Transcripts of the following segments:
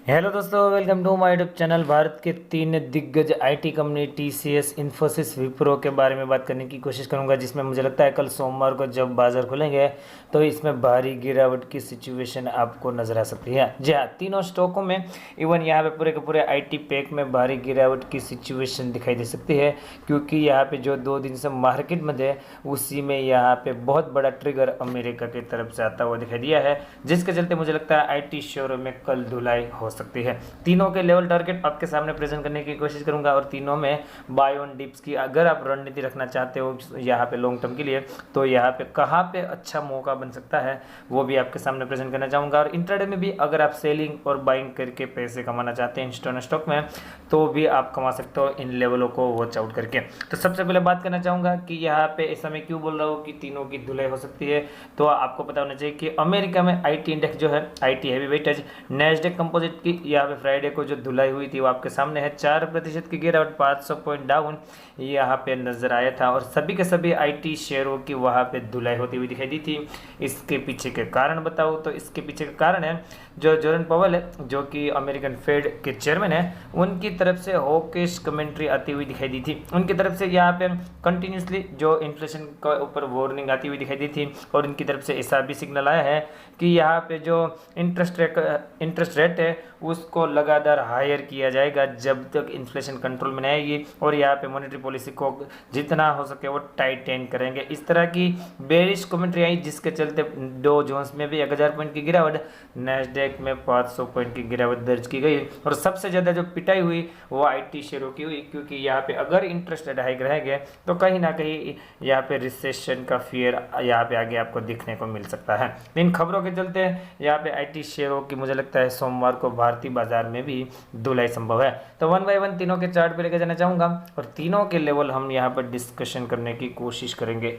Hello दोस्तों, welcome to my YouTube channel. Bharat के 3 दिग्गज IT company TCS, Infosys, Wipro के बारे में बात करने की कोशिश करूंगा, जिसमें मुझे लगता है कल सोमवार को जब बाजार खुलेंगे तो इसमें भारी गिरावट की सिचुएशन आपको नजर आ सकती है। जी हाँ, तीनों स्टॉकों में, इवन यहाँ पे पूरे के पूरे आईटी पैक में भारी गिरावट की सिचुएशन दिखाई दे सकती है, क्योंकि यहाँ पे जो 2 दिन से मार्केट में थे उसी में यहाँ पे बहुत बड़ा ट्रिगर अमेरिका की तरफ से आता हुआ दिखाई दिया है, जिसके चलते मुझे लगता है आईटी शेयरों में कल धुलाई हो सकती है। तीनों के लेवल टारगेट आपके सामने प्रेजेंट करने की कोशिश करूंगा और तीनों में बाय ऑन डिप्स की अगर आप रणनीति रखना चाहते हो यहाँ पे लॉन्ग टर्म के लिए, तो यहाँ पे कहाँ पे अच्छा मौका बन सकता है वो भी आपके सामने प्रेजेंट करना चाहूँगा। और इंट्राडे में भी अगर आप सेलिंग और बाइंग करके पैसे कमाना चाहते हैं इंस्टॉन स्टॉक में, तो भी आप कमा सकते हो इन लेवलों को वॉच आउट करके। तो सबसे पहले बात करना चाहूँगा कि यहाँ पे ऐसा मैं क्यों बोल रहा हूँ कि तीनों की धुलाई हो सकती है। तो आपको पता होना चाहिए कि अमेरिका में आईटी इंडेक्स जो है, IT heavy weightage Nasdaq composite key यहाँ पे फ्राइडे को जो धुलाई हुई थी वो आपके सामने है। 4% की गिरावट, 500 पॉइंट डाउन यहाँ पे नजर आया था और सभी के सभी आईटी शेयरों की वहाँ पे धुलाई होती हुई दिखाई दी थी। इसके पीछे के कारण बताऊँ तो इसके पीछे का कारण है जो जेरोम पावेल है, जो कि अमेरिकन फेड के चेयरमैन है, उनकी तरफ से हॉकिश कमेंट्री आती हुई दिखाई दी थी। उनकी तरफ से यहाँ पे कंटिन्यूसली जो इन्फ्लेशन का ऊपर वार्निंग आती हुई दिखाई दी थी और इनकी तरफ से ऐसा भी सिग्नल आया है कि यहाँ पे जो इंटरेस्ट रेट है उसको लगातार हायर किया जाएगा जब तक इन्फ्लेशन कंट्रोल में नहीं आएगी, और यहाँ पे मॉनेटरी पॉलिसी को जितना हो सके वो टाइटेन करेंगे। इस तरह की बेरिश कमेंट्री आई, जिसके चलते डो जोन्स में भी 1000 पॉइंट की गिरावट, नैस्डैक में 500 पॉइंट की गिरावट दर्ज की गई। और सबसे ज़्यादा जो पिटाई हुई वो आईटी शेयरों की हुई, क्योंकि यहाँ पे अगर इंटरेस्ट रेट हाइक रहेंगे तो कहीं ना कहीं यहाँ पे रिसेशन का फियर यहाँ पे आगे आपको दिखने को मिल सकता है। इन खबरों के चलते यहाँ पे आईटी शेयरों की मुझे लगता है सोमवार को भारतीय बाजार में भी धुलाई संभव है। तो 1 बाय 1 तीनों के चार्ट पे लेके जाना चाहूंगा और तीनों के लेवल हम यहाँ पर डिस्कशन करने की कोशिश करेंगे।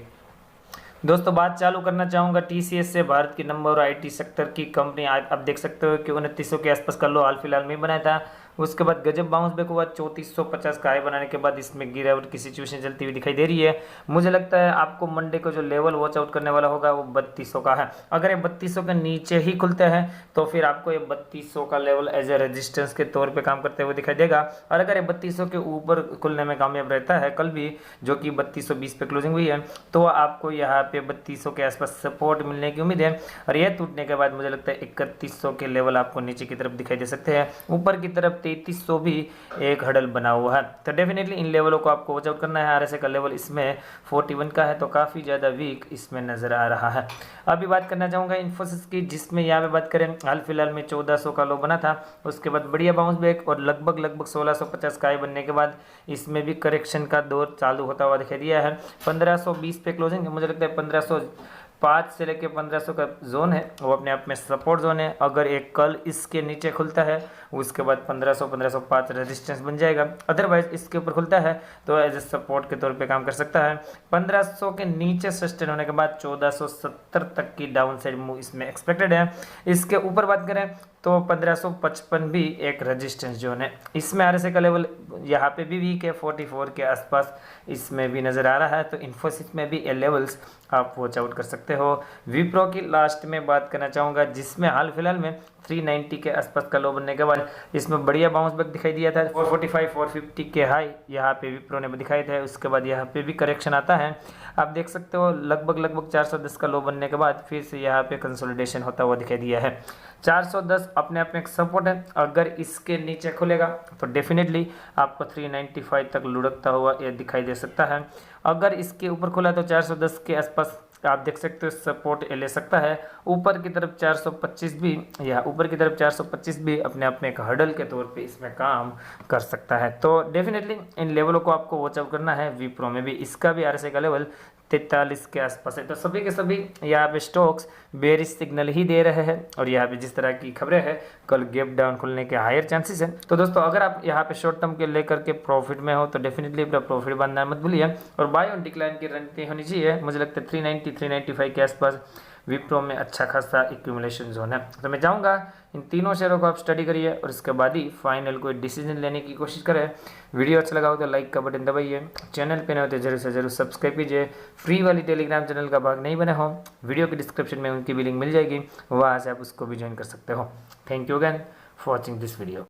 दोस्तों, बात चालू करना चाहूंगा टीसीएस से। भारत की नंबर आईटी सेक्टर की कंपनी आप देख सकते हो कि 2900 के आसपास का लो हाल फिलहाल में बनाया था। उसके बाद गजब बाउंस बैक हुआ, 3450 का हाई बनाने के बाद इसमें गिरावट की सिचुएशन चलती हुई दिखाई दे रही है। मुझे लगता है आपको मंडे को जो लेवल वॉच आउट करने वाला होगा वो 3200 का है। अगर ये 3200 के नीचे ही खुलते हैं तो फिर आपको ये 3200 का लेवल एज ए रेजिस्टेंस के तौर पे काम करते हुए दिखाई देगा। और अगर ये 3200 के ऊपर खुलने में कामयाब रहता है कल भी, जो कि 3220 पे क्लोजिंग हुई है, तो आपको यहाँ पे 3200 के आसपास सपोर्ट मिलने की उम्मीद है। और यह टूटने के बाद मुझे लगता है 3100 के लेवल आपको नीचे की तरफ दिखाई दे सकते हैं। ऊपर की तरफ 3300 भी एक हडल बना हुआ है। तो डेफिनेटली इन लेवलों को आपको वॉच आउट करना है। आरएसआई का लेवल इसमें 41 का है, तो काफ़ी ज़्यादा वीक इसमें नज़र आ रहा है। अभी बात करना चाहूँगा इन्फोसिस की, जिसमें यहाँ पे बात करें हाल फिलहाल में 1400 का लो बना था, उसके बाद बढ़िया बाउंस बैक और लगभग 1650 का हाई बनने के बाद इसमें भी करेक्शन का दौर चालू होता हुआ दिखाई दिया है। 1520 पे क्लोजिंग है। मुझे लगता है 1505 से लेकर 1500 का जोन है वो अपने आप में सपोर्ट जोन है। अगर एक कल इसके नीचे खुलता है उसके बाद 1500 1505 रेजिस्टेंस बन जाएगा। अदरवाइज इसके ऊपर खुलता है तो एज ए सपोर्ट के तौर पे काम कर सकता है। 1500 के नीचे सस्टेन होने के बाद 1470 तक की डाउन साइड मूव इसमें एक्सपेक्टेड है। इसके ऊपर बात करें तो 1555 भी एक रेजिस्टेंस जोन है। इसमें आरएसआई का लेवल यहाँ पे भी वीक है, 44 के आसपास इसमें भी नज़र आ रहा है। तो इन्फोसिस में भी ये लेवल्स आप वॉच आउट कर सकते हो। विप्रो की लास्ट में बात करना चाहूँगा, जिसमें हाल फिलहाल में 390 के आसपास का लो बनने के बाद इसमें बढ़िया बाउंस बैक दिखाई दिया था। 445 450 के हाई यहाँ पे विप्रो ने दिखाए थे। उसके बाद यहाँ पे भी करेक्शन आता है, आप देख सकते हो। लगभग 410 का लो बनने के बाद फिर से यहाँ पे कंसोलिडेशन होता हुआ दिखाई दिया है। 410 अपने आप में एक सपोर्ट है। अगर इसके नीचे खुलेगा तो डेफिनेटली आपको 395 तक लुढ़कता हुआ ये दिखाई दे सकता है। अगर इसके ऊपर खुला तो 410 के आसपास आप देख सकते हो सपोर्ट ले सकता है। ऊपर की तरफ 425 भी, या ऊपर की तरफ 425 भी अपने आप में एक हर्डल के तौर पे इसमें काम कर सकता है। तो डेफिनेटली इन लेवलों को आपको वॉच आउट करना है। विप्रो में भी इसका भी आरएसआई का लेवल 43 के आसपास है। तो सभी के सभी यहाँ पे स्टॉक्स बेरिश सिग्नल ही दे रहे हैं और यहाँ पे जिस तरह की खबरें हैं कल गैप डाउन खुलने के हायर चांसेस हैं। तो दोस्तों, अगर आप यहाँ पे शॉर्ट टर्म के लेकर के प्रॉफिट में हो तो डेफिनेटली अपना प्रॉफिट बांधना मत भूलिए और बाय ऑन डिक्लाइन की रणनीति होनी चाहिए। मुझे लगता है 390 395 के आसपास विप्रो में अच्छा खासा एक्यूमुलेशन जोन है। तो मैं चाहूँगा इन तीनों शेयरों को आप स्टडी करिए और इसके बाद ही फाइनल कोई डिसीजन लेने की कोशिश करें। वीडियो अच्छा लगा हो तो लाइक का बटन दबाइए, चैनल पे नए हो तो जरूर से जरूर सब्सक्राइब कीजिए। फ्री वाली टेलीग्राम चैनल का भाग नहीं बने हो, वीडियो के डिस्क्रिप्शन में उनकी भी लिंक मिल जाएगी, वहाँ से आप उसको भी ज्वाइन कर सकते हो। Thank you again for watching this video.